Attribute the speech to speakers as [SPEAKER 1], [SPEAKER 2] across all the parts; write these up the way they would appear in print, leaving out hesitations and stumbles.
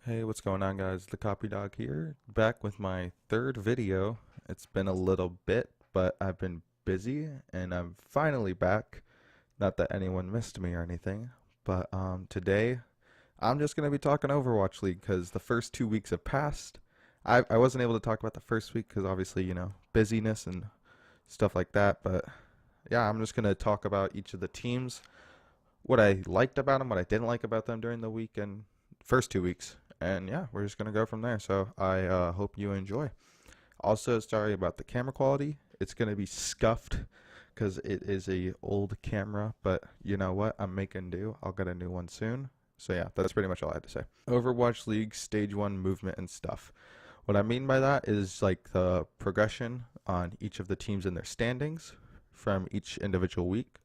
[SPEAKER 1] Hey, what's going on, guys? The Copy Dog here, back with my third video. It's been a little bit, but I've been busy and I'm finally back. Not that anyone missed me or anything, but today I'm just going to be talking Overwatch League because the first 2 weeks have passed. I wasn't able to talk about the first week because obviously, busyness and stuff like that, but yeah, I'm just going to talk about each of the teams, what I liked about them, what I didn't like about them during the week and first 2 weeks. And yeah, we're just gonna go from there. So I hope you enjoy. Also, sorry about the camera quality. It's gonna be scuffed because it is a old camera, but you know what? I'm making do. I'll get a new one soon. So yeah, that's pretty much all I had to say. Overwatch League Stage 1 movement and stuff. What I mean by that is like the progression on each of the teams in their standings from each individual week.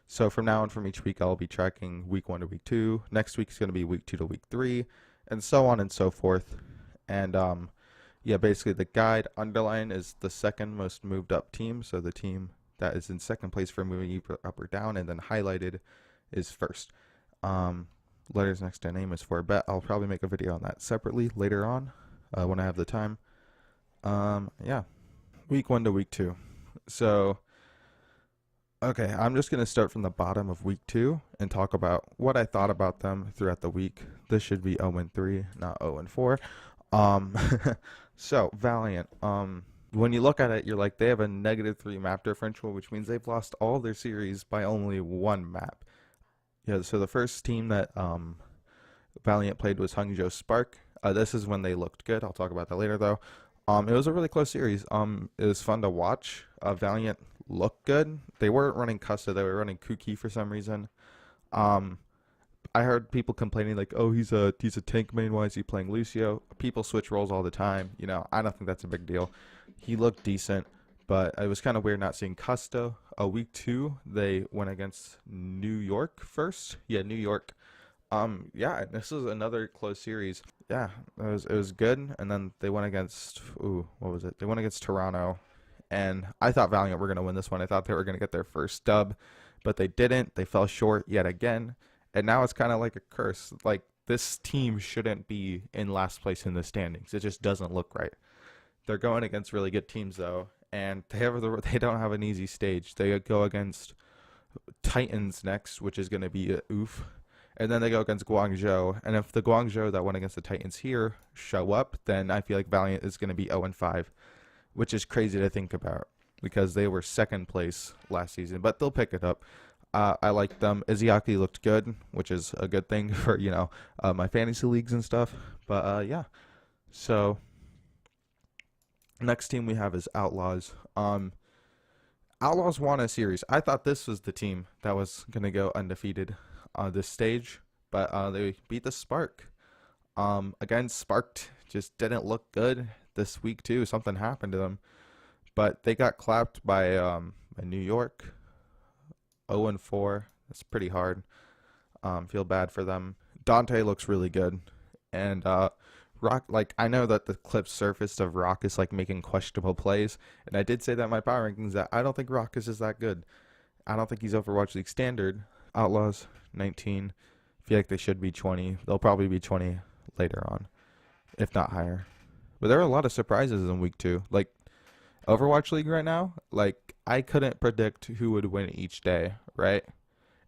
[SPEAKER 1] So from now on, from each week, I'll be tracking week 1 to week 2. Next week's going to be week 2 to week 3, and so on and so forth. And yeah, basically the guide underline is the second most moved up team. So the team that is in second place for moving either up or down, and then highlighted is first. Letters next to name is for a bet. I'll probably make a video on that separately later on when I have the time. Yeah, week 1 to week 2. So okay, I'm just going to start from the bottom of week 2 and talk about what I thought about them throughout the week. This should be 0-3, not 0-4. Um, so, Valiant. When you look at it, you're like, they have a -3 map differential, which means they've lost all their series by only one map. Yeah, so the first team that Valiant played was Hangzhou Spark. This is when they looked good. I'll talk about that later, though. It was a really close series. It was fun to watch. Valiant looked good. They weren't running Custa. They were running Kuki for some reason. Um, I heard people complaining like, "Oh, he's a tank main. Why is he playing Lucio?" People switch roles all the time. I don't think that's a big deal. He looked decent, but it was kind of weird not seeing Custa. Week 2, they went against New York first. Yeah, New York. Yeah, this was another close series. Yeah, it was good. And then they went against what was it? They went against Toronto, and I thought Valiant were gonna win this one. I thought they were gonna get their first dub, but they didn't. They fell short yet again, and now it's kind of like a curse. Like this team shouldn't be in last place in the standings. It just doesn't look right. They're going against really good teams though, and they don't have an easy stage. They go against Titans next, which is gonna be a oof. And then they go against Guangzhou. And if the Guangzhou that went against the Titans here show up, then I feel like Valiant is going to be 0-5, which is crazy to think about because they were second place last season. But they'll pick it up. I like them. Izayaki looked good, which is a good thing for, my fantasy leagues and stuff. But yeah. So next team we have is Outlaws. Outlaws won a series. I thought this was the team that was going to go undefeated on this stage, but they beat the Spark. Again, Sparked just didn't look good this week too. Something happened to them, but they got clapped by New York, 0-4. That's pretty hard. Feel bad for them. Dante looks really good, and Rock. Like I know that the clip surfaced of Rock is like making questionable plays, and I did say that in my power rankings that I don't think Rock is that good. I don't think he's Overwatch League standard. Outlaws 19. I feel like they should be 20. They'll probably be 20 later on, if not higher. But there are a lot of surprises in week 2. Like Overwatch League right now, like I couldn't predict who would win each day, right?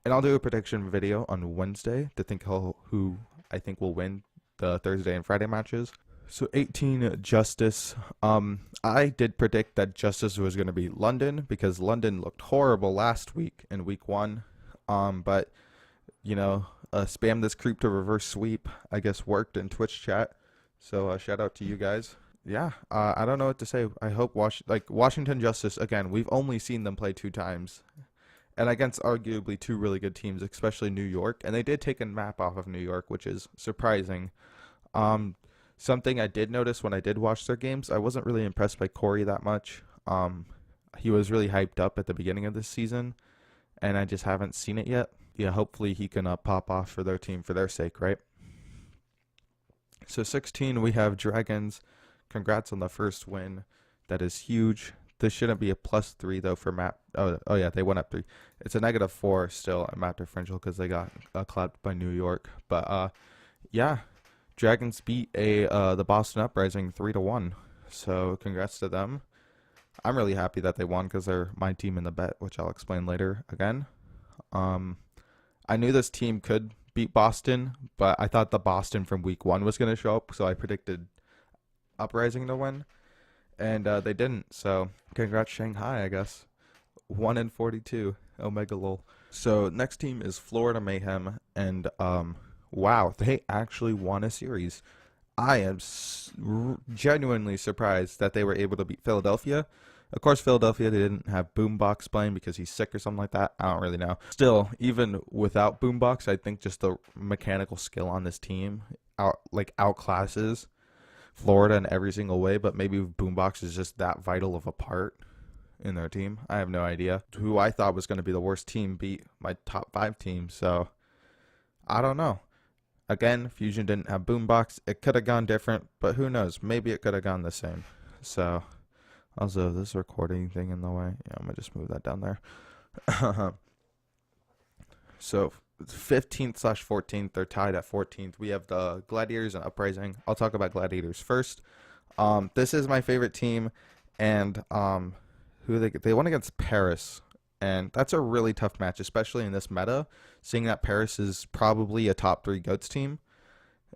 [SPEAKER 1] And I'll do a prediction video on Wednesday to think who I think will win the Thursday and Friday matches. So 18 Justice. I did predict that Justice was going to be London because London looked horrible last week in week 1. But spam this creep to reverse sweep, I guess worked in Twitch chat. So shout out to you guys. Yeah, I don't know what to say. I hope Washington Justice again. We've only seen them play 2 times, and against arguably 2 really good teams, especially New York. And they did take a map off of New York, which is surprising. Something I did notice when I did watch their games, I wasn't really impressed by Corey that much. He was really hyped up at the beginning of this season, and I just haven't seen it yet. Yeah, hopefully he can pop off for their team for their sake, right? So 16, we have Dragons. Congrats on the first win. That is huge. This shouldn't be a +3 though for map. Oh yeah, they went up 3. It's a -4 still at map differential because they got clapped by New York. But yeah, Dragons beat the Boston Uprising 3-1. So congrats to them. I'm really happy that they won because they're my team in the bet, which I'll explain later again. Um, I knew this team could beat Boston, but I thought the Boston from week 1 was going to show up, so I predicted Uprising to win, and they didn't. So congrats Shanghai, I guess. 1-42, Omega lol. So next team is Florida Mayhem, and wow, they actually won a series. I am genuinely surprised that they were able to beat Philadelphia. Of course, Philadelphia, they didn't have Boombox playing because he's sick or something like that. I don't really know. Still, even without Boombox, I think just the mechanical skill on this team outclasses Florida in every single way. But maybe Boombox is just that vital of a part in their team. I have no idea. Who I thought was going to be the worst team beat my top 5 team. So I don't know. Again, Fusion didn't have Boombox. It could have gone different, but who knows? Maybe it could have gone the same. So, also, this recording thing in the way. Yeah, I'm going to just move that down there. So, 15th/14th, they're tied at 14th. We have the Gladiators and Uprising. I'll talk about Gladiators first. This is my favorite team, and who they won against Paris. And that's a really tough match, especially in this meta, seeing that Paris is probably a top 3 GOATS team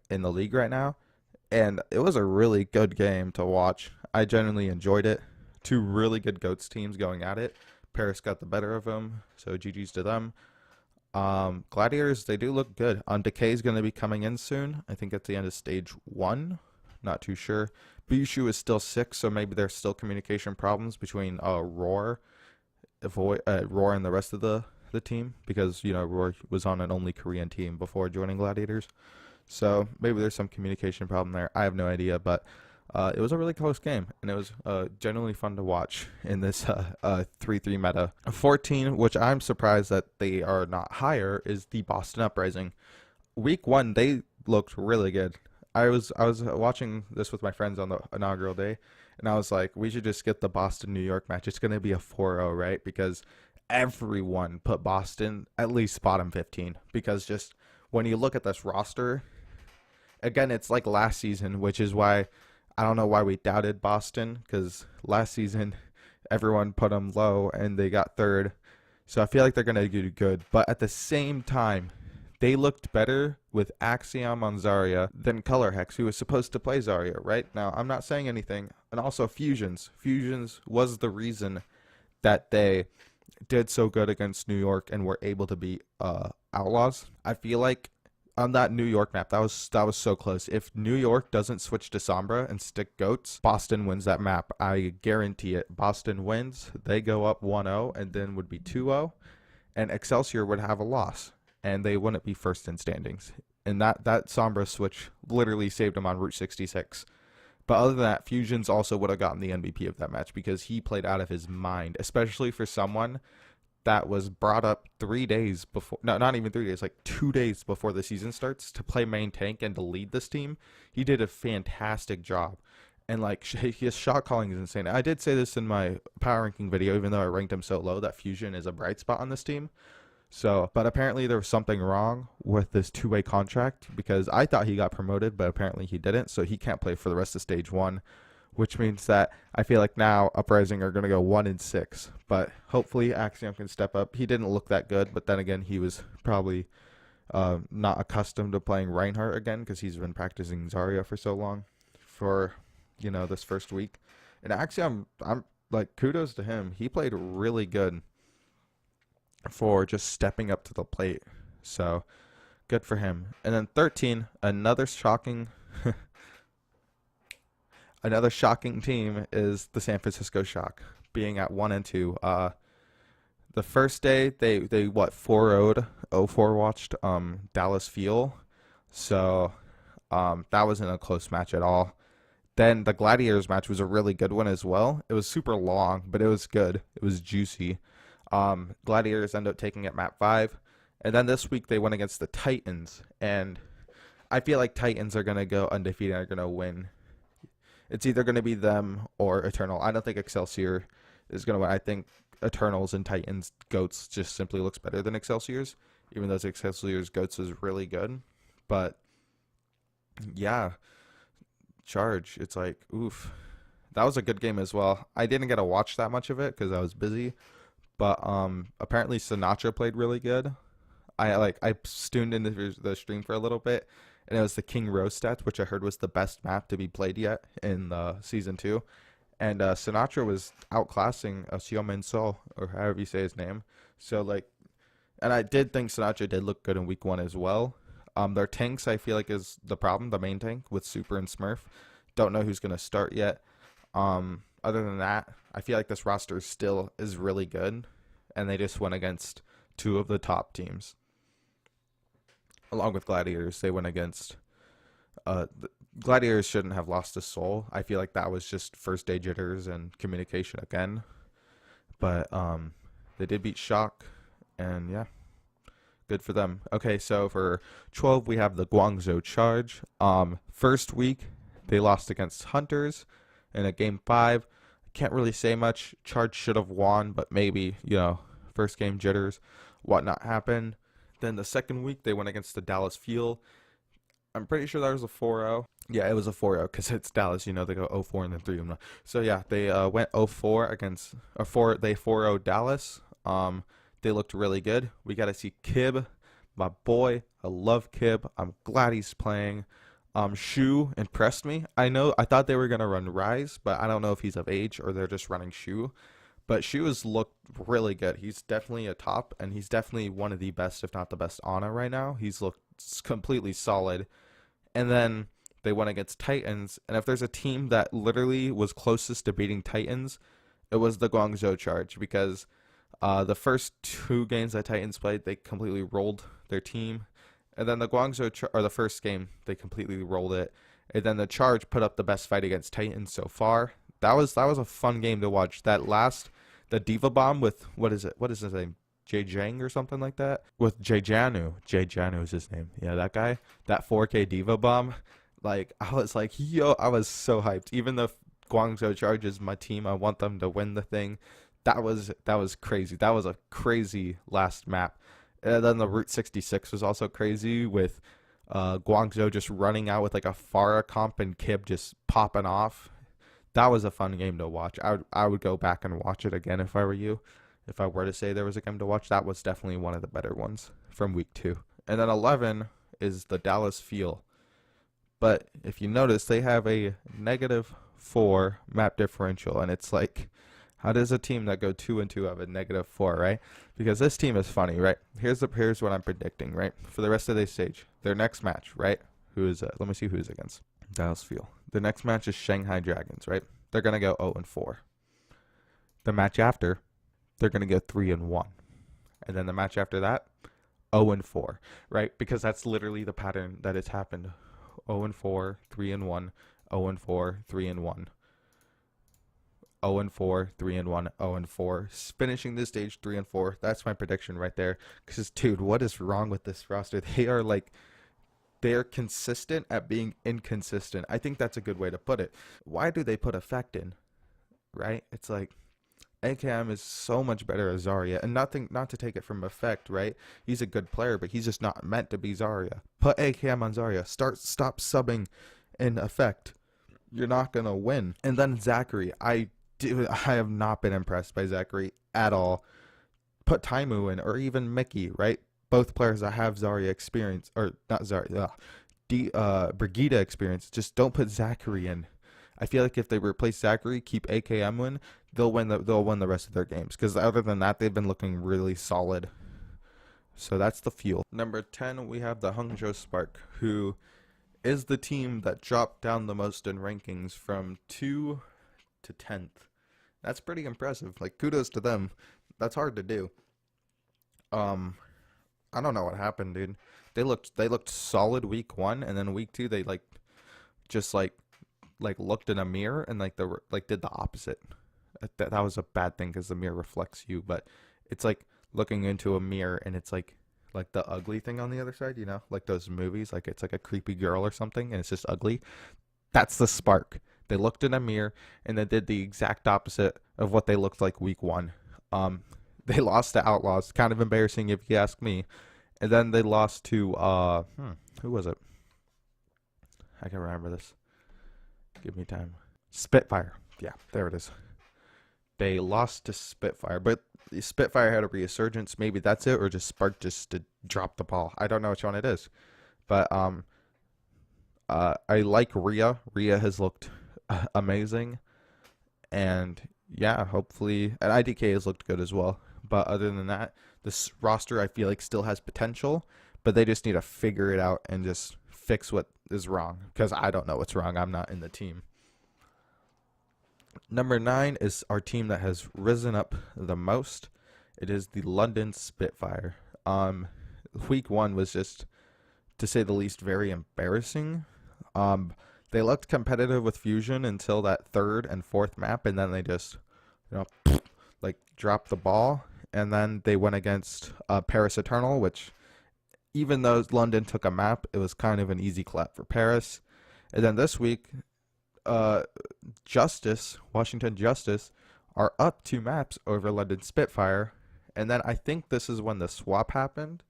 [SPEAKER 1] in the league right now. And it was a really good game to watch. I genuinely enjoyed it. 2 really good GOATS teams going at it. Paris got the better of them, so GG's to them. Gladiators, they do look good. Decay is going to be coming in soon. I think at the end of stage 1. Not too sure. Bishu is still sick, so maybe there's still communication problems between Roar and the rest of the team, because Roar was on an only Korean team before joining Gladiators, so maybe there's some communication problem there. I have no idea, but it was a really close game, and it was genuinely fun to watch in this 3-3 meta. 14, which I'm surprised that they are not higher, is the Boston Uprising. Week 1 they looked really good. I was watching this with my friends on the inaugural day, and I was like, we should just skip the Boston-New York match. It's going to be a 4-0, right? Because everyone put Boston at least bottom 15. Because just when you look at this roster, again, it's like last season, which is why I don't know why we doubted Boston. Because last season, everyone put them low, and they got 3rd. So I feel like they're going to do good. But at the same time, they looked better with Axiom on Zarya than Color Hex, who was supposed to play Zarya, right? Now, I'm not saying anything. And also Fusions. Fusions was the reason that they did so good against New York and were able to beat Outlaws. I feel like on that New York map, that was so close. If New York doesn't switch to Sombra and stick GOATs, Boston wins that map. I guarantee it. Boston wins. They go up 1-0 and then would be 2-0. And Excelsior would have a loss, and they wouldn't be first in standings. And that Sombra switch literally saved him on Route 66. But other than that, Fusions also would have gotten the MVP of that match because he played out of his mind, especially for someone that was brought up 3 days before, no, not even 3 days, like 2 days before the season starts to play main tank and to lead this team. He did a fantastic job. And like his shot calling is insane. I did say this in my power ranking video, even though I ranked him so low, that Fusion is a bright spot on this team. So, but apparently there was something wrong with this 2-way contract, because I thought he got promoted, but apparently he didn't. So he can't play for the rest of stage 1, which means that I feel like now Uprising are going to go 1-6. But hopefully Axiom can step up. He didn't look that good, but then again, he was probably not accustomed to playing Reinhardt again, because he's been practicing Zarya for so long for, this first week. And Axiom, I'm like, kudos to him. He played really good for just stepping up to the plate. So good for him. And then 13, another shocking team is the San Francisco Shock, being at 1-2. The first day they 4-0'd Overwatched Dallas Fuel. So that wasn't a close match at all. Then the Gladiators match was a really good one as well. It was super long, but it was good. It was juicy. Gladiators end up taking it map 5. And then this week they went against the Titans. And I feel like Titans are going to go undefeated and are going to win. It's either going to be them or Eternal. I don't think Excelsior is going to win. I think Eternals and Titans GOATS just simply looks better than Excelsior's, even though Excelsior's GOATS is really good. But Yeah, Charge. It's like, oof. That was a good game as well. I didn't get to watch that much of it because I was busy, but apparently Sinatra played really good. I tuned into the stream for a little bit, and it was the King Rose stats, which I heard was the best map to be played yet in season two. And Sinatra was outclassing Xiaomin So, or however you say his name. So like, and I did think Sinatra did look good in week one as well. Their tanks I feel like is the problem, the main tank with Super and Smurf. Don't know who's gonna start yet. Other than that, I feel like this roster still is really good, and they just went against two of the top teams, along with Gladiators. They went against the Gladiators shouldn't have lost a soul. I feel like that was just first day jitters and communication again. But they did beat Shock, and yeah, good for them. Okay, so for 12 we have the Guangzhou Charge. First week they lost against Hunters in a game 5. Can't really say much. Charge should have won, but maybe, first game jitters, whatnot happened. Then the second week they went against the Dallas Fuel. I'm pretty sure that was a 4-0. Yeah, it was a 4-0 because it's Dallas. They go 0-4 and then 3-0. So yeah, they went 0-4 against or 4. They 4-0 Dallas. They looked really good. We got to see Kib, my boy. I love Kib. I'm glad he's playing. Shu impressed me. I thought they were gonna run Rise, but I don't know if he's of age or they're just running Shu. But Shu has looked really good. He's definitely a top, and he's definitely one of the best, if not the best, Ana right now. He's looked completely solid. And then they went against Titans, and if there's a team that literally was closest to beating Titans, it was the Guangzhou Charge because the first two games that Titans played, they completely rolled their team. And then the or the first game, they completely rolled it. And then the Charge put up the best fight against Titans so far. That was a fun game to watch. The Diva Bomb with, what is it? What is his name? Jay Jang or something like that? With Jay Janu. Jay Janu is his name. Yeah, that guy. That 4K Diva Bomb. Like, I was like, yo, I was so hyped. Even though Guangzhou Charge is my team, I want them to win the thing. That was crazy. That was a crazy last map. And then the Route 66 was also crazy with Guangzhou just running out with like a Farah comp and Kib just popping off. That was a fun game to watch. I would go back and watch it again if I were you. If I were to say there was a game to watch, that was definitely one of the better ones from week 2. And then 11 is the Dallas Fuel. But if you notice, they have a -4 map differential, and it's like, how does a team that go 2-2 have a -4, right? Because this team is funny, right? Here's what I'm predicting, right? For the rest of the stage, their next match, right? Who is it? Let me see who is against. Dallas Fuel. The next match is Shanghai Dragons, right? They're gonna go 0-4. The match after, they're gonna go 3-1, and then the match after that, 0-4, right? Because that's literally the pattern that has happened. 0-4, 3-1, 0-4, 3-1. 0-4, 3-1, 0-4. Finishing this stage 3-4. That's my prediction right there. Because, dude, what is wrong with this roster? They're consistent at being inconsistent. I think that's a good way to put it. Why do they put effect in? Right? It's like AKM is so much better as Zarya, and not to take it from effect, right? He's a good player, but he's just not meant to be Zarya. Put AKM on Zarya. Stop subbing in effect. You're not gonna win. And then Zachary, I have not been impressed by Zachary at all. Put Taimu in, or even Mickey, right? Both players that have Zarya experience, or not Zarya, Brigida experience. Just don't put Zachary in. I feel like if they replace Zachary, keep AKM in, they'll win the rest of their games. Because other than that, they've been looking really solid. So that's the Fuel. Number 10, we have the Hangzhou Spark, who is the team that dropped down the most in rankings from 2 to 10th. That's pretty impressive. Like, kudos to them. That's hard to do. I don't know what happened, dude. They looked solid week 1, and then week 2 they just looked in a mirror and did the opposite. That was a bad thing because the mirror reflects you, but it's like looking into a mirror and it's like the ugly thing on the other side, like those movies, like it's like a creepy girl or something and it's just ugly. That's the Spark. They looked in a mirror and they did the exact opposite of what they looked like week 1. They lost to Outlaws. Kind of embarrassing if you ask me. And then they lost to who was it? I can remember this. Give me time. Spitfire. Yeah, there it is. They lost to Spitfire, but Spitfire had a resurgence. Maybe that's it, or just Spark just to drop the ball. I don't know which one it is, but I like Rhea. Rhea has looked amazing, and yeah, hopefully, and IDK has looked good as well. But other than that, this roster I feel like still has potential, but they just need to figure it out and just fix what is wrong, because I don't know what's wrong. I'm not in the team. Number 9 is our team that has risen up the most. It is the London Spitfire. Week 1 was just, to say the least, very embarrassing. They looked competitive with Fusion until that third and fourth map, and then they just, like dropped the ball. And then they went against Paris Eternal, which, even though London took a map, it was kind of an easy clap for Paris. And then this week, Washington Justice, are up 2 maps over London Spitfire. And then I think this is when the swap happened.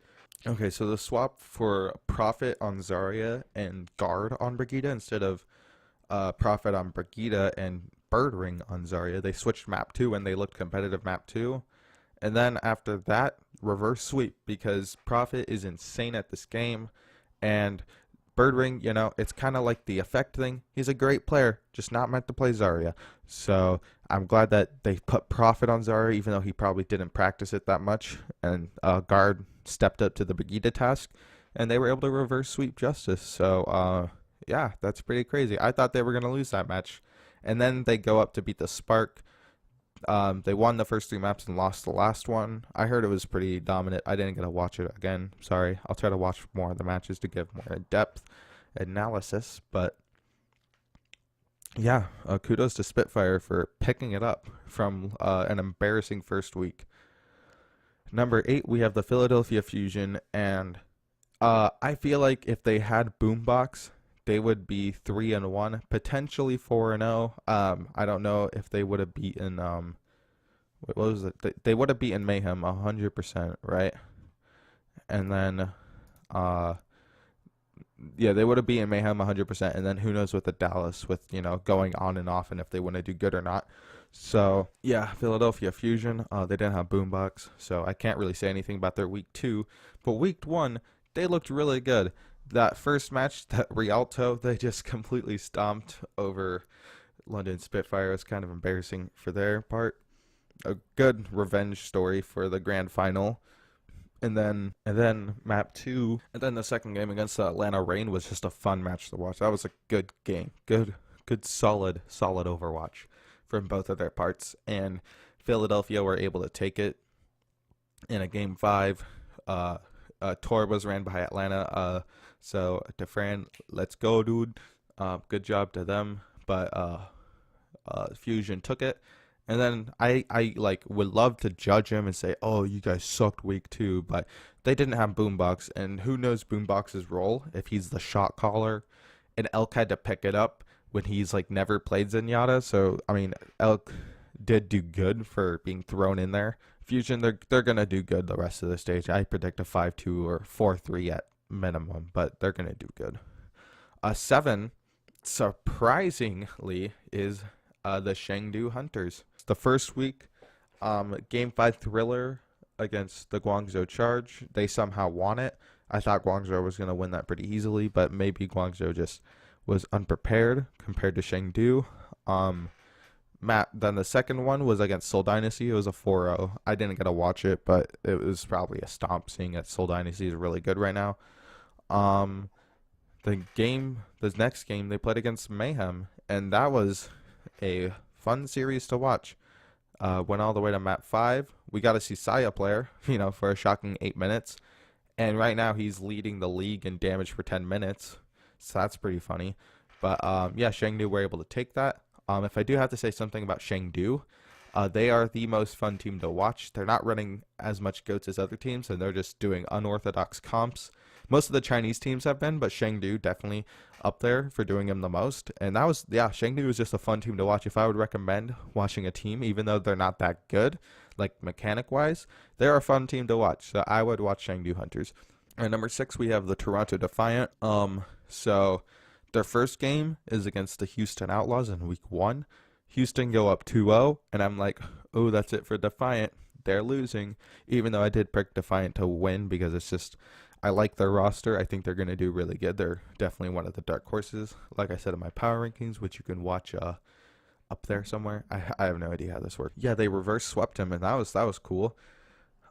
[SPEAKER 1] Okay, so the swap for Prophet on Zarya and Guard on Brigida instead of Prophet on Brigida and Birdring on Zarya. They switched map 2 and they looked competitive map 2. And then after that, reverse sweep, because Prophet is insane at this game. And Birdring, it's kind of like the effect thing. He's a great player, just not meant to play Zarya. So I'm glad that they put Prophet on Zarya, even though he probably didn't practice it that much. And Guard stepped up to the Brigida task, and they were able to reverse sweep Justice. So, yeah, that's pretty crazy. I thought they were going to lose that match. And then they go up to beat the Spark. They won the first 3 maps and lost the last one. I heard it was pretty dominant. I didn't get to watch it again. Sorry. I'll try to watch more of the matches to give more in-depth analysis. But yeah, kudos to Spitfire for picking it up from an embarrassing first week. Number 8, we have the Philadelphia Fusion, and I feel like if they had Boombox, they would be 3-1, potentially 4-0. I don't know if they would have beaten what was it? They would have beaten Mayhem 100%, right? And then yeah, they would have beaten Mayhem 100%, and then who knows with the Dallas, with going on and off, and if they want to do good or not. So yeah, Philadelphia Fusion, they didn't have Boombox, so I can't really say anything about their week 2. But week 1, they looked really good. That first match, that Rialto, they just completely stomped over London Spitfire. It was kind of embarrassing for their part. A good revenge story for the grand final. And then map 2, and then the second game against Atlanta Reign was just a fun match to watch. That was a good game. Good solid Overwatch from both of their parts. And Philadelphia were able to take it in a game 5. Tor was ran by Atlanta. So DeFran, let's go, dude. Good job to them. But Fusion took it. And then I would love to judge him and say, oh, you guys sucked week 2, but they didn't have Boombox, and who knows Boombox's role if he's the shot caller. And Elk had to pick it up when he's never played Zenyatta. So I mean, Elk did do good for being thrown in there. Fusion, they're gonna do good the rest of the stage. I predict a 5-2 or 4-3 at minimum, but they're gonna do good. 7, surprisingly, is the Chengdu Hunters. The first week, game 5 thriller against the Guangzhou Charge. They somehow won it. I thought Guangzhou was gonna win that pretty easily, but maybe Guangzhou just was unprepared compared to Chengdu. Then the second one was against Seoul Dynasty. It was a 4-0. I didn't get to watch it, but it was probably a stomp, seeing that Seoul Dynasty is really good right now. The next game, they played against Mayhem, and that was a fun series to watch. Went all the way to map 5. We got to see Saya player, for a shocking 8 minutes. And right now he's leading the league in damage for 10 minutes. So that's pretty funny. But yeah, Chengdu were able to take that. If I do have to say something about Chengdu, they are the most fun team to watch. They're not running as much goats as other teams, and they're just doing unorthodox comps. Most of the Chinese teams have been, but Chengdu definitely up there for doing them the most. And that was, yeah, Chengdu was just a fun team to watch. If I would recommend watching a team, even though they're not that good, mechanic-wise, they're a fun team to watch. So I would watch Chengdu Hunters. At number 6, we have the Toronto Defiant. So Their first game is against the Houston Outlaws in week 1. Houston go up 2-0, and I'm like, oh, that's it for Defiant. They're losing, even though I did pick Defiant to win because it's just, I like their roster. I think they're going to do really good. They're definitely one of the dark horses, like I said in my power rankings, which you can watch up there somewhere. I have no idea how this works. Yeah, they reverse swept him, and that was cool.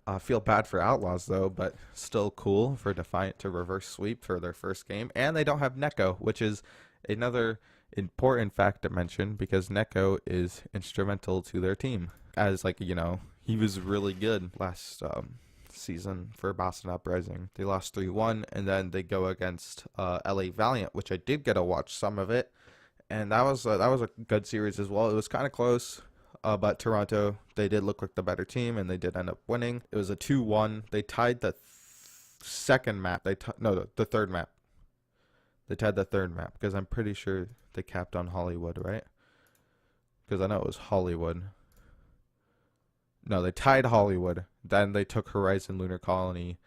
[SPEAKER 1] I feel bad for Outlaws though, but still cool for Defiant to reverse sweep for their first game. And they don't have Neko, which is another important fact to mention because Neko is instrumental to their team. As like, he was really good last season for Boston Uprising. They lost 3-1, and then they go against LA Valiant, which I did get to watch some of it, and that was a good series as well. It was kind of close. But Toronto, they did look like the better team, and they did end up winning. It was a 2-1. They tied the second map. No, the third map. They tied the third map because I'm pretty sure they capped on Hollywood, right? Because I know it was Hollywood. No, they tied Hollywood. Then they took Horizon Lunar Colony,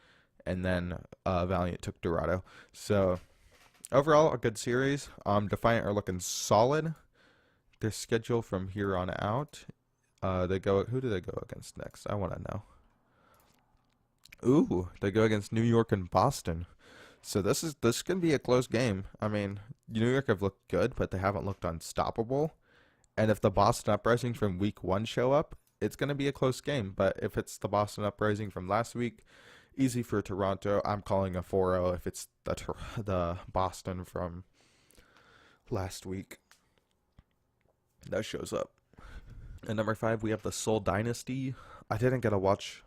[SPEAKER 1] and then Valiant took Dorado. So overall, a good series. Defiant are looking solid. Their schedule from here on out. Who do they go against next? I want to know. Ooh, they go against New York and Boston. So this can be a close game. I mean, New York have looked good, but they haven't looked unstoppable. And if the Boston Uprising from week 1 show up, it's going to be a close game. But if it's the Boston Uprising from last week, easy for Toronto. I'm calling a 4-0 if it's the Boston from last week that shows up. And number 5, we have the Seoul Dynasty. I didn't get to watch.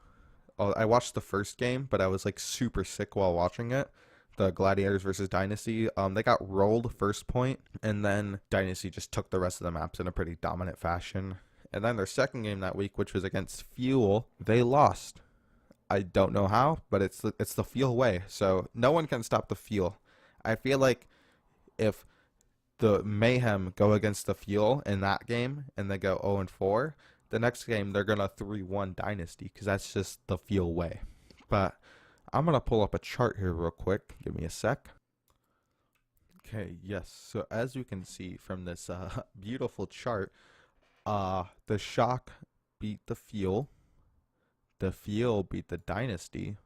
[SPEAKER 1] Oh, I watched the first game, but I was like super sick while watching it. The Gladiators versus Dynasty. They got rolled first point, and then Dynasty just took the rest of the maps in a pretty dominant fashion. And then their second game that week, which was against Fuel, they lost. I don't know how, but it's the Fuel way. So no one can stop the Fuel. I feel like if the Mayhem go against the Fuel in that game and they go 0-4, the next game they're going to 3-1 Dynasty because that's just the Fuel way. But I'm going to pull up a chart here real quick. Give me a sec. Okay, yes. So as you can see from this beautiful chart, the Shock beat the Fuel beat the Dynasty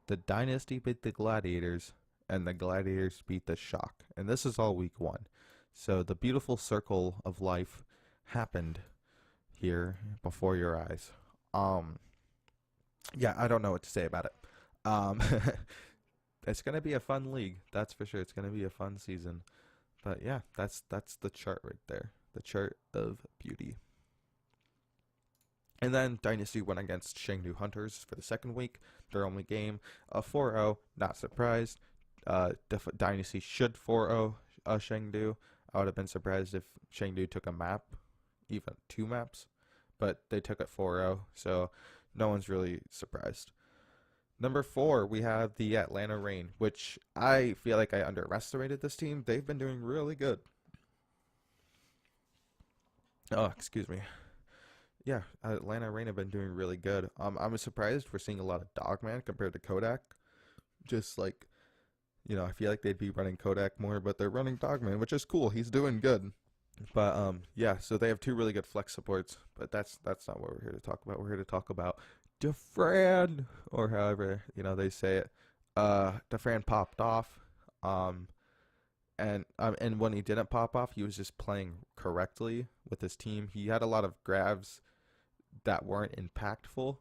[SPEAKER 1] beat the Gladiators, and the Gladiators beat the Shock. And this is all week 1. So the beautiful circle of life happened here before your eyes. Yeah, I don't know what to say about it. It's gonna be a fun league, that's for sure. It's gonna be a fun season. But yeah, that's the chart right there. The chart of beauty. And then Dynasty went against Chengdu Hunters for the second week. Their only game, 4-0. Not surprised. Dynasty should 4-0 Chengdu. I would have been surprised if Chengdu took a map, even 2 maps, but they took it 4-0, so no one's really surprised. Number 4, we have the Atlanta Reign, which I feel like I underestimated this team. They've been doing really good. Oh, excuse me. Yeah, Atlanta Reign have been doing really good. I'm surprised we're seeing a lot of Dogman compared to Kodak. Just like, I feel like they'd be running Kodak more, but they're running Dogman, which is cool. He's doing good. But yeah, so they have 2 really good flex supports, but that's not what we're here to talk about. We're here to talk about Defran, or however they say it. Defran popped off, and when he didn't pop off, he was just playing correctly with his team. He had a lot of grabs that weren't impactful,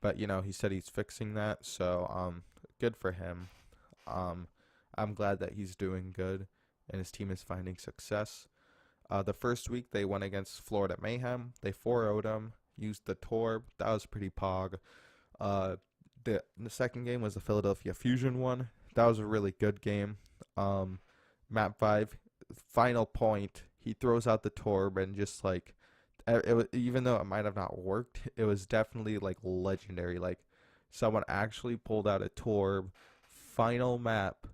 [SPEAKER 1] but he said he's fixing that, so good for him. I'm glad that he's doing good and his team is finding success. The first week they went against Florida Mayhem. They 4-0'd them, used the Torb. That was pretty pog. The second game was the Philadelphia Fusion one. That was a really good game. Map 5, final point, he throws out the Torb and just like, even though it might have not worked, it was definitely like legendary. Like someone actually pulled out a Torb. Final map,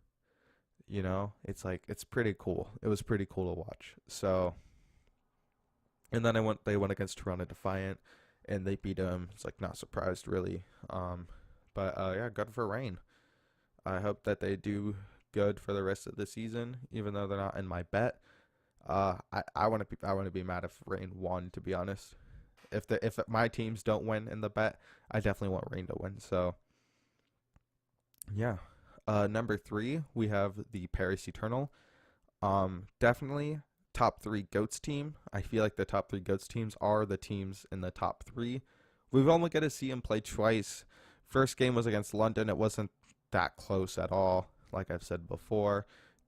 [SPEAKER 1] it's like, it's pretty cool. It was pretty cool to watch. So, and then they went against Toronto Defiant and they beat him. It's like, not surprised really. But yeah, good for Reign. I hope that they do good for the rest of the season, even though they're not in my bet. I want to be mad if Rain won, to be honest. If my teams don't win in the bet, I definitely want Rain to win. So yeah. Number three, we have the Paris Eternal. Definitely top three goats team. I feel like the top three goats teams are the teams in the top three. We've only got to see him play twice. First game was against London. It wasn't that close at all, like I've said before.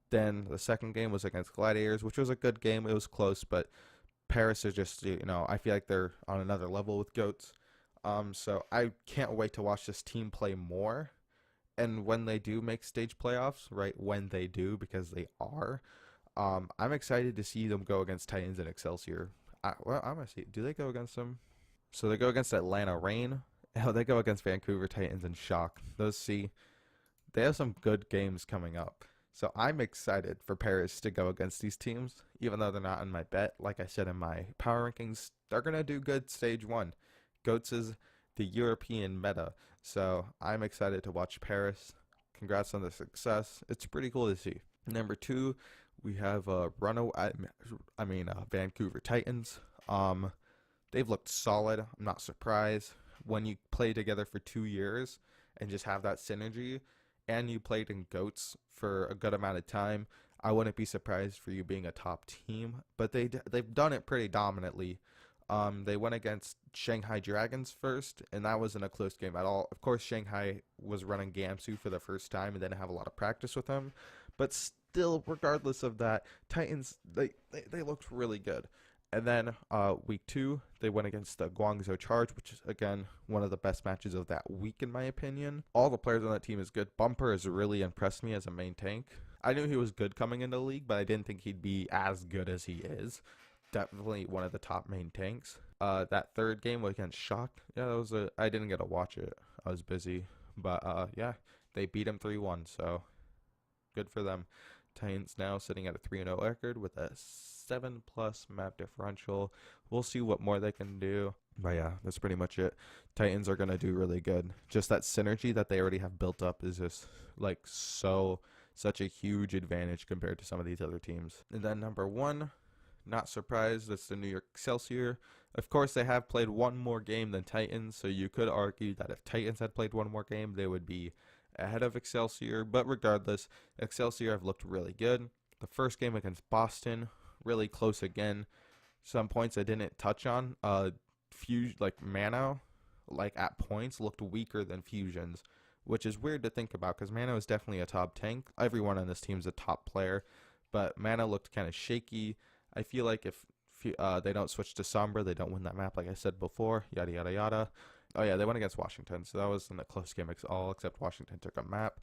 [SPEAKER 1] Then the second game was against Gladiators, which was a good game. It was close, but Paris is just, I feel like they're on another level with goats. So I can't wait to watch this team play more. And when they do make stage playoffs, right? When they do, because they are, I'm excited to see them go against Titans and Excelsior. I'm gonna see. Do they go against them? So they go against Atlanta Reign. Oh, they go against Vancouver Titans and Shock. They have some good games coming up. So I'm excited for Paris to go against these teams, even though they're not in my bet. Like I said in my power rankings, they're gonna do good stage one. Goats is the European meta. So I'm excited to watch Paris. Congrats on the success. It's pretty cool to see. Number two, we have Vancouver Titans. They've looked solid. I'm not surprised. When you play together for 2 years and just have that synergy, and you played in goats for a good amount of time, I wouldn't be surprised for you being a top team. But they've done it pretty dominantly. They went against Shanghai Dragons first, and that wasn't a close game at all. Of course, Shanghai was running Gamsu for the first time and didn't have a lot of practice with him. But still, regardless of that, Titans, they looked really good. And then week two, they went against the Guangzhou Charge, which is, again, one of the best matches of that week, in my opinion. All the players on that team is good. Bumper has really impressed me as a main tank. I knew he was good coming into the league, but I didn't think he'd be as good as he is. Definitely one of the top main tanks. That third game was against Shock. Yeah, I didn't get to watch it. I was busy. But yeah, they beat him 3-1, so good for them. Titans now sitting at a 3-0 record with a 7+ map differential. We'll see what more they can do. But yeah, that's pretty much it. Titans are going to do really good. Just that synergy that they already have built up is just like such a huge advantage compared to some of these other teams. And then number one, not surprised, that's the New York Excelsior. Of course, they have played one more game than Titans, so you could argue that if Titans had played one more game, they would be ahead of Excelsior. But regardless, Excelsior have looked really good. The first game against Boston, really close again. Some points I didn't touch on. Mano, at points, looked weaker than Fusions, which is weird to think about because Mano is definitely a top tank. Everyone on this team is a top player, but Mano looked kind of shaky. I feel like if they don't switch to Sombra, they don't win that map, like I said before, yada, yada, yada. Oh, yeah, they went against Washington, so that wasn't a close game all except Washington took a map.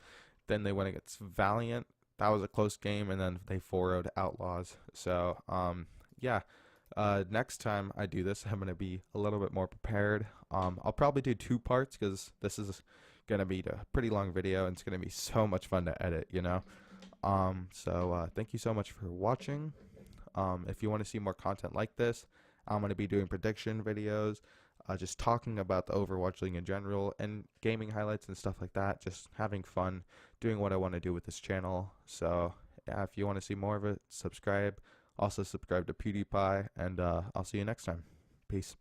[SPEAKER 1] Then they went against Valiant. That was a close game, and then they 4-0'd Outlaws. So, yeah. Next time I do this, I'm going to be a little bit more prepared. I'll probably do 2 parts because this is going to be a pretty long video, and it's going to be so much fun to edit, So thank you so much for watching. If you want to see more content like this, I'm going to be doing prediction videos, just talking about the Overwatch League in general, and gaming highlights and stuff like that, just having fun, doing what I want to do with this channel. So, yeah, if you want to see more of it, subscribe. Also subscribe to PewDiePie, and I'll see you next time. Peace.